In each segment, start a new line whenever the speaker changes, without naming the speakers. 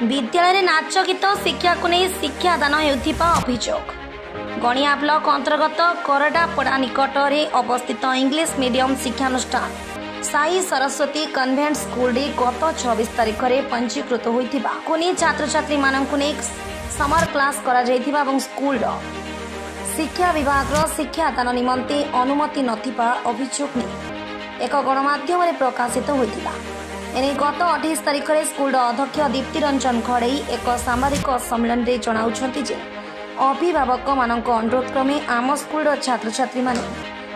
विद्यालय नाच गीत शिक्षा को नहीं शिक्षादान होता अभियोग। गणिया ब्लॉक अंतर्गत करडापड़ा निकट में अवस्थित इंग्लिश मीडियम शिक्षानुष्ठान साई सरस्वती कन्वेंट स्कूल गत 26 तारिख में पंजीकृत होता कुनी छात्र छात्री मानक समर क्लास करा स्कूल शिक्षा विभाग शिक्षादान निमंते अनुमति नथिबा अभियोग नहीं एक गणमाध्यम प्रकाशित होता। एने गत 28 तारिख में स्कूल अध्यक्ष दीप्ति रंजन खड़े एक सांबादिक सम्मेलन में जनाउछंती जे अभिभावक मानक अनुरोध क्रमे आम स्कूल छात्र छात्री माने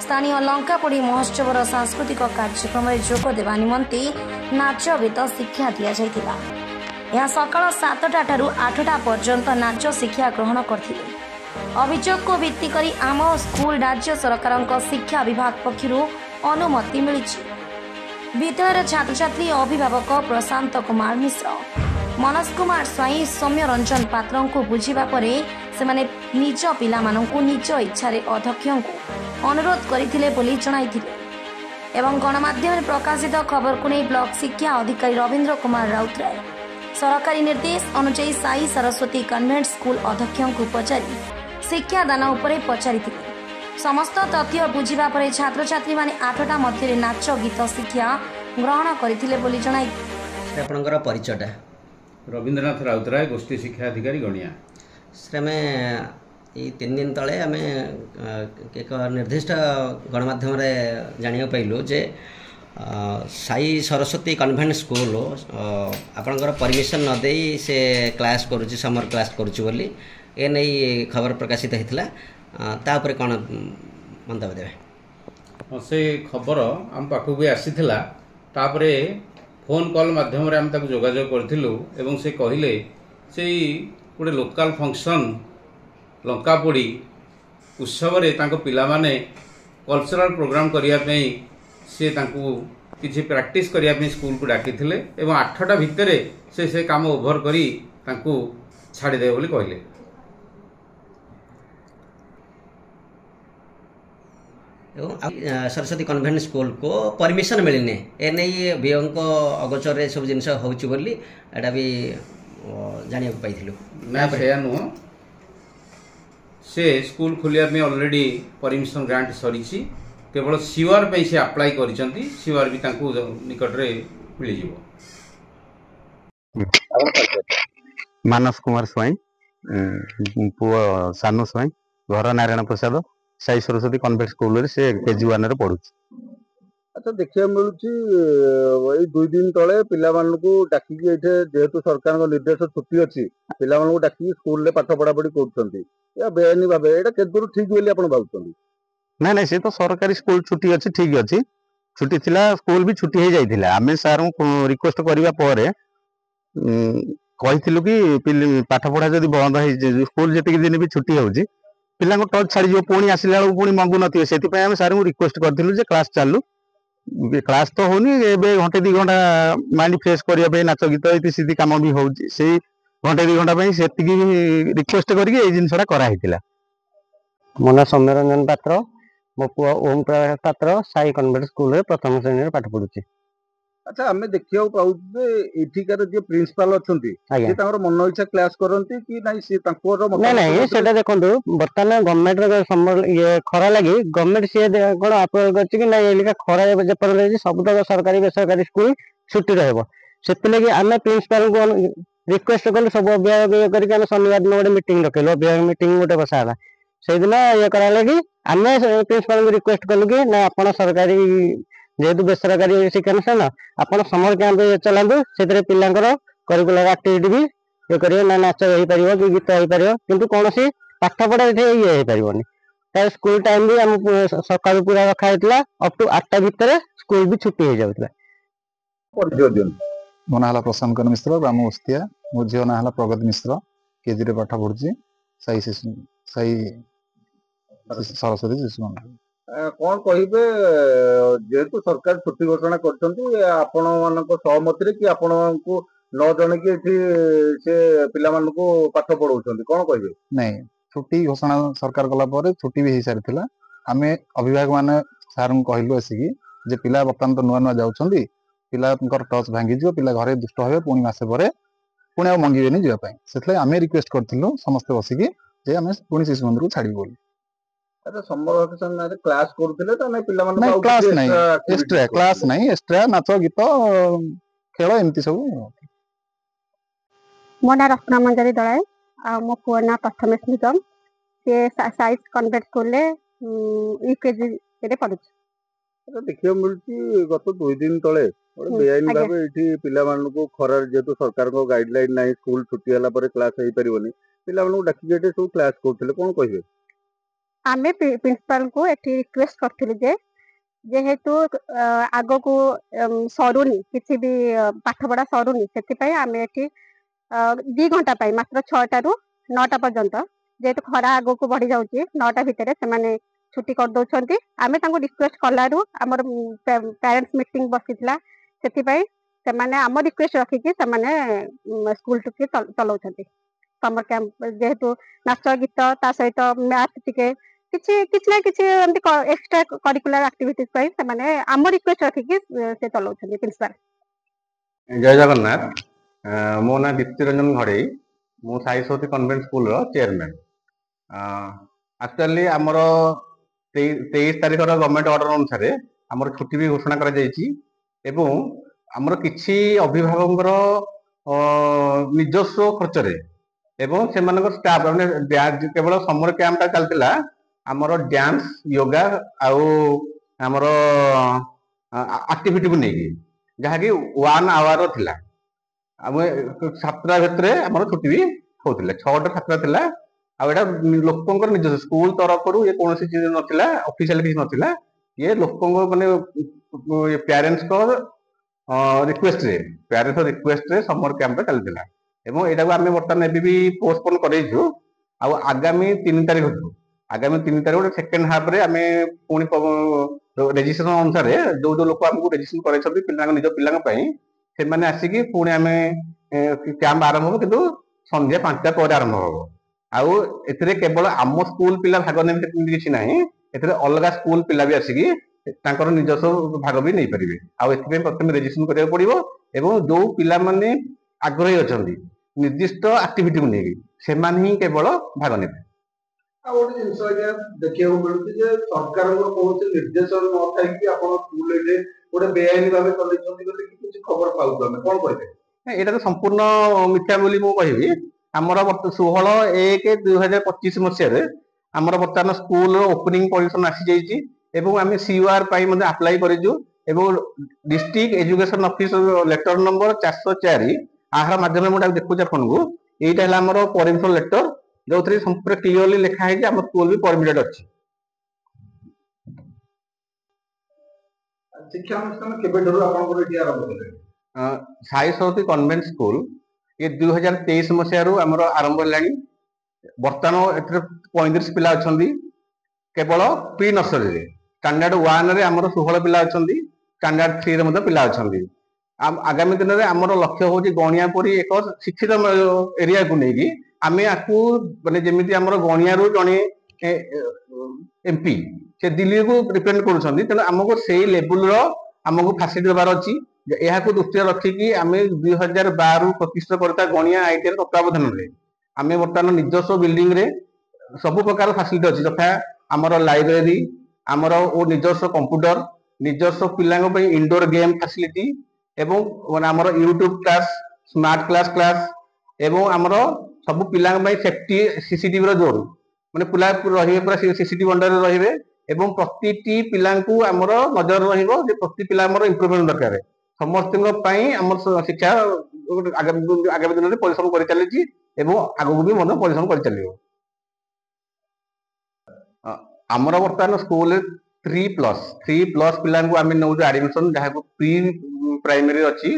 स्थानीय लंकापोड़ी महोत्सव सांस्कृतिक कार्यक्रम में जोग देवा निमंते नाच गीत शिक्षा दि जाइतिला। यह सकाळ 7टा ठारू 8टा पर्यंत नाच शिक्षा ग्रहण करथिले। अभियोग को भित्ति करी आम स्कूल राज्य सरकार शिक्षा विभाग पक्षरु अनुमति मिलिछि। विद्यालय छात्र छात्री अभिभावक प्रशांत कुमार मिश्र मनोज कुमार स्वाई सौम्य रंजन पात्र को बुझा पर से निज पिला निज इच्छा अध्यक्ष को अनुरोध करते एवं गणमाध्यम प्रकाशित खबर को नहीं ब्लॉक शिक्षा अधिकारी रवींद्र कुमार राउतराय सरकारी निर्देश अनुसार साई सरस्वती कन्वेंट स्कूल अध्यक्ष को पचारि शिक्षादान उपरे पचारि समस्त तथ्य बुझा पर छात्र छात्री माने 8टा मध्य नाच गीत शिक्षा ग्रहण करथिले बोली जणाई।
आपनकर परिचयटा
रवींद्रनाथ राउतराय गोष्ठी शिक्षा अधिकारी गणिया
सर आम ये 3 दिन तले आम एक निर्दिष्ट गणमाध्यम जाना पाइलु जे साई सरस्वती कन्वेंट स्कूल आपनकर परमिशन न देई से क्लास करूची समर क्लास करूची बोली ए नहीं खबर प्रकाशित होता तापर कौन मंतव्य देवे
से खबर आम पाखु भी आसीथिला तापरे फोन कॉल माध्यम आम ताको जोगाजोग करथिलु एवं से कहिले से गोटे लोकल फंक्शन लंकापोड़ी उत्सव रे तांको पिला माने कल्चरल प्रोग्राम करिया पई से तांको किछि प्रैक्टिस करिया पई स्कूल को डाकिथिले एवं 8टा भितरे से काम ओभर करी तांको छाड़ी दे बोली कहिले।
सरस्वती कन्वेंट स्कूल को परमिशन मिलने ए नहीं अभियोग अगोचर सब जिन होटा भी जाना पाइलु
ना से नुह से स्कूल खोलिया में ऑलरेडी परमिशन ग्रांट सरी केवल सीआर पे से अप्लाई करिसंती सीआर भी तांको निकट रे मिल जिवो।
मानस कुमार स्वाई पुआ सानु स्वाई घर नारायण प्रसाद साई सरस्वती कन्वेंट स्कूल से केजी 1 रे पढुछि।
अच्छा देखिए मिलूँ ये 2 दिन तले पिला डाक जेहेतु सरकार निर्देश छुट्टी अच्छी पिला डाक स्कूल पाठ पढ़ा पढ़ी कर बेआईन भाव यहाँ केदूर ठीक बोली आप भावुं
ना ना सी तो सरकारी स्कूल छुट्टी अच्छी ठीक अच्छी छुट्टी थिला स्कूल भी छुट्टी हो जाइथिला आमे सार रिक्वेस्ट करबा परे कहिथिलु कि पाठ पढ़ा जदि बंद हो स्कूल जति दिन भी छुट्टी होउची पिला टच छाड़ी पुणी आसला बेलू पुणी मंगु नथिबे सेति आम सार रिक्वेस्ट करथिलु जे क्लास चालू क्लास तो होनी एबे घंटे 2 घंटा माइंड फ्रेश करबा नाच गीत ये सीधी काम भी होउची से घंटे 2 घंटा सेतिकी रिक्वेस्ट करके ये जिनसटा करा हितिला।
मो ना सौम्य रंजन पात्र मो पुआ ओम प्रकाश पात्र साई कन्वेंट स्कूल प्रथम श्रेणी पाठ पढ़ुछि।
अच्छा आमे देखियो पाउजे एठिकार जे प्रिंसिपल अछंती से तांकर मन इच्छा क्लास करंती कि नाही से तांकर
नै नै सेटा देखंतु वर्तमान गवर्नमेंट रो समर ये खरा लागि गवर्नमेंट से कोन अप्रूवल करछि कि नाही एलिका खरा जे पर सब तक सरकारी बेसरकारी स्कूल छुट्टी रहबो सेति लागि आमे प्रिंसिपल को रिक्वेस्ट करले सब अभिभावक करके आमे शनिवार दिन गोटे मीटिंग रखेलो अभिभावक मीटिंग गोटे बसाला से दिन ये करा लागि आमे प्रिंसिपल को रिक्वेस्ट करलु कि ना आपण सरकारी जेहेतु बेसरकारी शिक्षानुष्ठान आपड़ समर कैंप चलातु से पिलांकर करिकुलर एक्टिविटी भी ये करेंगे ना नाच हो पार कि गीत हो पार कि कौन पाठ पढ़ा ये हो पार स्कूल टाइम भी आम सकाल पूरा रखा अप टू 8टा भितर स्कूल भी छुट्टी हो जाता।
मो ना प्रशांत मिश्र ग्राम उस्तिया मो झील ना प्रगति मिश्र केजी पाठ पढ़ुची साई सरस्वती शिशु मंदिर।
कौन कहिबे जेहेतु सरकार छुट्टी घोषणा करछंती आपण मानक सहमति कि आपण को 9 जन की से पिला मानक पाठ पढ़ाउछंती कौन कहिबे?
नहीं छुट्टी घोषणा सरकार कला पर छुट्टी भी हो सारी आमे अभिभावक माने सार कहलु आसिकी जे पिला बर्तमान तो नुआ नुआ जाउछंती पिला टच भांगी पिला घरे दुष्ट हे पुणी मसे पर ପୁଣି ଆଉ ମଙ୍ଗିବେନି ଯିବା ପାଇଁ। ସେଥିଲାଗି ଆମେ ରିକ୍ୱେଷ୍ଟ କରିଥିଲୁ ସମସ୍ତେ ବସିକି ଯେ ଆମେ ପୁଣି ଶିଶୁ ମନ୍ଦିରକୁ ଛାଡ଼ିବୁ ବୋଲି।
ଆଚ୍ଛା ସମର ଭ୍ୟାକେସନ ନାଁରେ କ୍ଲାସ କରୁଥିଲେ ତ ନାଇଁ ପିଲାମାନଙ୍କୁ
ନାଇଁ
ଆଉ
କ୍ଲାସ୍
କିଛି
ନାହିଁ,
ଏକ୍ସଟ୍ରା
ଏକ୍ସଟ୍ରା କ୍ଲାସ୍ ନାହିଁ, ଏକ୍ସଟ୍ରା ନାଚ ଗୀତ ଖେଳ ଏମିତି ସବୁ।
ମୋ ନାଁ ରତ୍ନା ମଞ୍ଜାରୀ ଦଳାଏ ଆଉ ମୋ ପୁଅ ନାଁ ପ୍ରଥମେଶ ନିଗମ। ସେ ସାଇନ୍ସ କନଭେଣ୍ଟ ସ୍କୁଲରେ ୟୁକେଜିରେ ପଢୁଛି।
ଦେଖିବାକୁ ମିଳୁଛି ଗତ 2 ଦିନ ତଳେ ଗୋଟେ ବେଆଇନ
ଆଜ୍ଞା।
ଭାବେ ଏଇଠି ପିଲାମାନଙ୍କୁ ଖରାରେ ଯେହେତୁ ସରକାରଙ୍କ ଗାଇଡଲାଇନ ନାହିଁ ସ୍କୁଲ ଛୁଟି ହେଲା ପରେ କ୍ଲାସ ହେଇପାରିବନି ପିଲାମାନଙ୍କୁ ଡାକିକି ଏଠି ସବୁ କ୍ଲାସ କରୁଥିଲେ, କଣ କହିବେ?
ଆମେ ପ୍ରିନ୍ସିପାଲଙ୍କୁ ଏଠି ରିକ୍ୱେଷ୍ଟ କରିଥିଲୁ ଯେ ଯେହେତୁ ଆଗକୁ ସରୁନି କିଛି ବି ପାଠପଢା ସରୁନି, ସେଥିପାଇଁ ଆମେ ଏଠି 2 ଘଣ୍ଟା ପାଇଁ ମାତ୍ର 6ଟାରୁ 9ଟା ପର୍ଯ୍ୟନ୍ତ ଯେହେତୁ ଖରା ଆଗକୁ ବଢି ଯାଉଛି 9ଟା ଭିତରେ ସେମାନେ ଛୁଟି କରିଦଉଛନ୍ତି। ଆମେ ତାଙ୍କୁ ରିକ୍ୱେଷ୍ଟ କଲାରୁ ଆମର ପ୍ୟାରେଣ୍ଟସ ମିଟିଂ ବସିଥିଲା, ସେଥିପାଇଁ ସେମାନେ ଆମ ରିକ୍ୱେଷ୍ଟ ରଖିକି ସେମାନେ ସ୍କୁଲ ଟିକେ ଚଲାଉଛନ୍ତି। ସମର କ୍ୟାମ୍ପ ଯେହେତୁ ନାଚ ଗୀତ ତା ସହିତ ମ୍ୟାଥ ଟିକେ କିଛି ନା କିଛି ଏମିତି ଏକ୍ସଟ୍ରା କରିକୁଲାର ଆକ୍ଟିଭିଟିଜ ପାଇଁ ସେମାନେ ଆମ ରିକ୍ୱେଷ୍ଟ ରଖିକି ସେ ଚଲାଉଛନ୍ତି ପ୍ରିନ୍ସିପାଲ।
ଜୟ ଜଗନ୍ନାଥ। ମୋ ନାଁ ଦୀପ୍ତି ରଞ୍ଜନ ଘଡ଼େଇ, ମୁଁ ସାଇ ସରସ୍ୱତୀ କନଭେଣ୍ଟ ସ୍କୁଲର ଚେୟାରମ୍ୟାନ୍। ଆକ୍ଚୁଆଲି ଆମର 23 ତାରିଖର ଗଭର୍ଣ୍ଣମେଣ୍ଟ ଅର୍ଡର ଅନୁସାରେ ଆମର ଛୁଟି ବି ଘୋଷଣା କରାଯାଇଛି ଏବଂ ଆମର କିଛି ଅଭିଭାବକଙ୍କର ନିଜସ୍ୱ ଖର୍ଚ୍ଚରେ ଏବଂ ସେମାନଙ୍କ ଷ୍ଟାଫ ମାନେ କେବଳ ସମର କ୍ୟାମ୍ପଟା ଚାଲିଥିଲା ଆମର ଡ୍ୟାନ୍ସ ୟୋଗା ଆଉ ଆମର ଆକ୍ଟିଭିଟିକୁ ନେଇକି, ଯାହାକି 1 ଆୱାର ଥିଲା। ଆମେ 7ଟା ଭିତରେ ଆମର ଛୁଟି ବି ହଉଥିଲା, 6ଟା 7ଟା ଥିଲା। ଆଉ ଏଇଟା ଲୋକଙ୍କର ନିଜସ୍ୱ ସ୍କୁଲ ତରଫରୁ ଏ କୌଣସି ଚିଜ ନଥିଲା, ଅଫିସିଆଲ କିଛି ନଥିଲା। ଇଏ ଲୋକଙ୍କ ମାନେ ପ୍ୟାରେଣ୍ଟସଙ୍କ ରିକ୍ୱେଷ୍ଟରେ ସମର କ୍ୟାମ୍ପଟା ଚାଲିଥିଲା ଏବଂ ଏଇଟାକୁ ଆମେ ବର୍ତ୍ତମାନ ଏବେ ବି ପୋଷ୍ଟପୋନ କରେଇଛୁ। ଆଉ ଆଗାମୀ 3 ତାରିଖରୁ ଗୋଟେ ସେକେଣ୍ଡ ହାଫରେ ଆମେ ପୁଣି ରେଜିଷ୍ଟ୍ରେସନ ଅନୁସାରେ ଯୋଉ ଲୋକ ଆମକୁ ରେଜିଷ୍ଟ୍ରେସନ କରାଇଛନ୍ତି ନିଜ ପିଲାଙ୍କ ପାଇଁ ସେମାନେ ଆସିକି ପୁଣି ଆମେ କ୍ୟାମ୍ପ ଆରମ୍ଭ ହବ, କିନ୍ତୁ ସନ୍ଧ୍ୟା 5ଟା ପରେ ଆରମ୍ଭ ହବ। ଆଉ ଏଥିରେ କେବଳ ଆମ ସ୍କୁଲ ପିଲା ଭାଗ ନେବେ ସେମିତି କିଛି ନାହିଁ, ଏଥିରେ ଅଲଗା ସ୍କୁଲ ପିଲା ବି ଆସିକି ତାଙ୍କର ନିଜସ୍ୱ ଭାଗ ବି ନେଇପାରିବେ। ଆଉ ଏଥିପାଇଁ ପ୍ରଥମେ ରେଜିଷ୍ଟ୍ରେସନ କରିବାକୁ ପଡିବ ଏବଂ ଯୋଉ ପିଲାମାନେ ଆଗ୍ରହୀ ଅଛନ୍ତି ନିର୍ଦ୍ଦିଷ୍ଟ ଆକ୍ଟିଭିଟିକୁ ନେଇକି ସେମାନେ ହିଁ କେବଳ ଭାଗ ନେବେ।
ଆଉ ଗୋଟେ ଜିନିଷ ଆଜ୍ଞା ଦେଖିବାକୁ ମିଳୁଛି ଯେ ସରକାରଙ୍କର କୌଣସି ନିର୍ଦ୍ଦେଶନ ନଥାଇକି ଆପଣ ସ୍କୁଲ ଏଠି ଗୋଟେ ବେଆଇନ ଭାବେ ଚଲେଇଛନ୍ତି ବୋଲି କିଛି ଖବର ପାଉଛୁ, ଆମେ କଣ କହିବେ?
ଏଇଟା ତ ସମ୍ପୂର୍ଣ୍ଣ ମିଥ୍ୟା ବୋଲି ମୁଁ କହିବି। ଆମର 16/1/2025 ମସିହାରେ ଆମର ବର୍ତ୍ତମାନ ସ୍କୁଲର ଓପନିଂ ପଜିସନ ଆସିଯାଇଛି ଏବଂ ଆମେ COR ପାଇଁ ମଧ୍ୟ ଆପ୍ଲାଏ କରିଛୁ ଏବଂ district education officer letter number 404 ଆହାର ମାଧ୍ୟମରେ ମୁଁ ଦେଖୁଛି ଆପଣଙ୍କୁ। ଏଇଟା ହେଲା ଆମର ପରମିଶନ ଲେଟର, ଯୋଉଥିରେ ସମ୍ପୂର୍ଣ୍ଣ କ୍ଲିୟରଲି ଲେଖା ହେଇଛି ଆମ ସ୍କୁଲ ବି ପରମିଟେଡ୍ ଅଛି।
ଶିକ୍ଷାନୁଷ୍ଠାନ କେବେଠାରୁ ଆପଣଙ୍କର ଏଠି ଆରମ୍ଭ କଲେ?
ସାଇ ସରସ୍ୱତୀ କନଭେଣ୍ଟ ସ୍କୁଲ ଏ 2023 ମସିହାରୁ ଆମର ଆରମ୍ଭ ହେଲାଣି। ବର୍ତ୍ତମାନ ଏଥିରେ 35 ପିଲା ଅଛନ୍ତି କେବଳ ପ୍ରି ନର୍ସରୀରେ। ଷ୍ଟାଣ୍ଡାର୍ଡ 1ରେ ଆମର 16 ପିଲା ଅଛନ୍ତି, ଷ୍ଟାଣ୍ଡାର୍ଡ 3ରେ ମଧ୍ୟ ପିଲା ଅଛନ୍ତି। ଆଗାମୀ ଦିନରେ ଆମର ଲକ୍ଷ୍ୟ ହଉଛି ଗଣିଆ ପରି ଏକ ଶିକ୍ଷିତ ଏରିଆକୁ ନେଇକି ଆମେ ଆକୁ ମାନେ ଯେମିତି ଆମର ଗଣିଆରୁ ଜଣେ MP ସେ ଦିଲ୍ଲୀକୁ ରିପ୍ରେଜେଣ୍ଟ କରୁଛନ୍ତି, ତେଣୁ ଆମକୁ ସେଇ ଲେବୁଲର ଆମକୁ ଫାସିଲିଟି ଦେବାର ଅଛି। ଏହାକୁ ଦୃଷ୍ଟିରେ ରଖିକି ଆମେ 2012ରୁ ପ୍ରତିଷ୍ଠା କରିଥିବା ଗଣିଆ ITR ତତ୍ତ୍ୱାବଧାନରେ ଆମେ ବର୍ତ୍ତମାନ ନିଜସ୍ୱ ବିଲ୍ଡିଂରେ ସବୁ ପ୍ରକାର ଫାସିଲିଟି ଅଛି, ଯଥା ଆମର ଲାଇବ୍ରେରୀ, ଆମର ନିଜସ୍ୱ କମ୍ପ୍ୟୁଟର, ନିଜସ୍ୱ ପିଲାଙ୍କ ପାଇଁ ଇନଡୋର ଗେମ୍ ଫାସିଲିଟି ଏବଂ ଆମର ୟୁଟ୍ୟୁବ କ୍ଲାସ, ସ୍ମାର୍ଟ କ୍ଲାସ ଏବଂ ଆମର ସବୁ ପିଲାଙ୍କ ପାଇଁ ସେଫ୍ଟି CCTVର ଜୋନ୍, ମାନେ ପିଲା ରହିବେ ପୁରା CCTV ଅଣ୍ଡରରେ ରହିବେ ଏବଂ ପ୍ରତିଟି ପିଲାଙ୍କୁ ଆମର ନଜର ରହିବ ଯେ ପ୍ରତି ପିଲା ଆମର ଇମ୍ପ୍ରୁଭମେଣ୍ଟ ଦରକାର। ସମସ୍ତଙ୍କ ପାଇଁ ଆମର ଶିକ୍ଷା ଆଗାମୀ ଦିନରେ ପରିଶ୍ରମ କରିଚାଲିଛି ଏବଂ ଆଗକୁ ବି ମଧ୍ୟ ପରିଶ୍ରମ କରିଚାଲିବ। ଆମର ବର୍ତ୍ତମାନ ସ୍କୁଲରେ 3+ ପିଲାଙ୍କୁ ଆମେ ନେଉଛୁ ଆଡମିସନ, ଯାହାକୁ ପ୍ରି ପ୍ରାଇମେରୀ ଅଛି।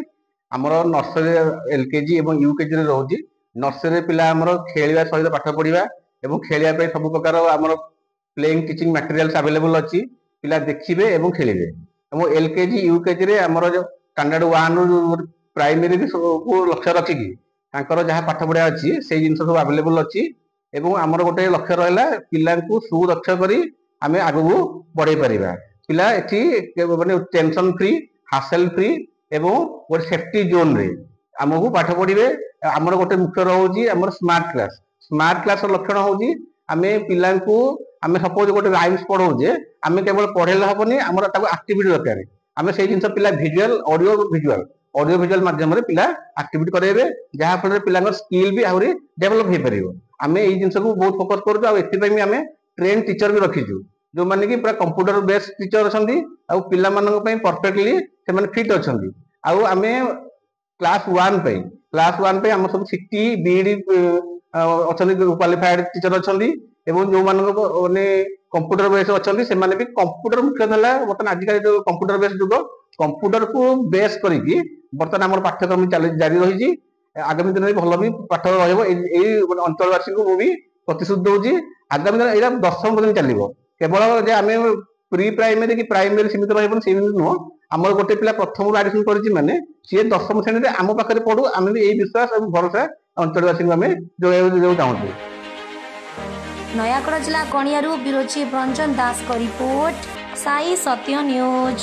ଆମର ନର୍ସରୀ LKG ଏବଂ UKGରେ ରହୁଛି। ନର୍ସରୀରେ ପିଲା ଆମର ଖେଳିବା ସହିତ ପାଠ ପଢିବା ଏବଂ ଖେଳିବା ପାଇଁ ସବୁ ପ୍ରକାର ଆମର ପ୍ଲେଇଂ ଟିଚିଂ ମ୍ୟାଟେରିଆଲ୍ସ ଆଭେଲେବୁଲ ଅଛି, ପିଲା ଦେଖିବେ ଏବଂ ଖେଳିବେ। ଏବଂ LKG UKGରେ ଆମର ଯୋଉ ଷ୍ଟାଣ୍ଡାର୍ଡ 1ରୁ ପ୍ରାଇମେରୀ କୁ ଲକ୍ଷ୍ୟ ରଖିକି ତାଙ୍କର ଯାହା ପାଠ ପଢିବା ଅଛି ସେଇ ଜିନିଷ ସବୁ ଆଭେଲେବୁଲ ଅଛି ଏବଂ ଆମର ଗୋଟେ ଲକ୍ଷ୍ୟ ରହିଲା ପିଲାଙ୍କୁ ସୁଦକ୍ଷ କରି ଆମେ ଆଗକୁ ବଢେଇ ପାରିବା। ପିଲା ଏଠି ମାନେ ଟେନସନ ଫ୍ରି, ହାସେଲ ଫ୍ରି ଏବଂ ଗୋଟେ ସେଫ୍ଟି ଜୋନରେ आमको पाठ पढ़े आमर गोटे मुख्य रोचे आम स्मार्ट क्लास लक्षण हूँ आम पिला आम सपोज गोटे राइम्स पढ़ाऊे आम केवल पढ़ेले हेनी आम आक्टिविटी दरकार आम से जिन पिला भिजुआल ऑडियो भिजुआल माध्यम पिला आक्टिविटी कराइबे जहाँफल पिला स्किल भी आहरी डेभलप हो पार आम यही जिन को बहुत फोकस करें आम ट्रेन टीचर भी रखीचु जो मैंने कि पूरा कंप्यूटर बेस्ड टीचर अच्छा पिला परफेक्टली से फिट अच्छा आम क्लास 1 पे आम सब सिटी बीडी अच्छा क्वालिफाइड टीचर अच्छा जो माने कंप्यूटर बेस अच्छा से भी कंप्यूटर मुख्य बर्तमान आजिकल जो कंप्यूटर बेस जुग कंप्यूटर को बेस करके बर्तमान आम पाठ्यक्रम जारी रही आगामी दिन में भल भी पाठ अंचलवासी को मुझे प्रतिश्रुति दूसरी आगामी दिन यहाँ 10वीं दिन चलो केवल आम प्री प्राइमरी कि प्राइमरी सीमित रही नुह आम गोटे पिला प्रथम एडमिशन कर माने सी 10वीं श्रेणी में आम पाखे पढ़ू आम भी यही विश्वास और भरोसा अंचलवासी को आम जो चाहूँ।
नयागढ़ जिला गणियारू बिरोची रंजन दास का रिपोर्ट साई सत्य न्यूज।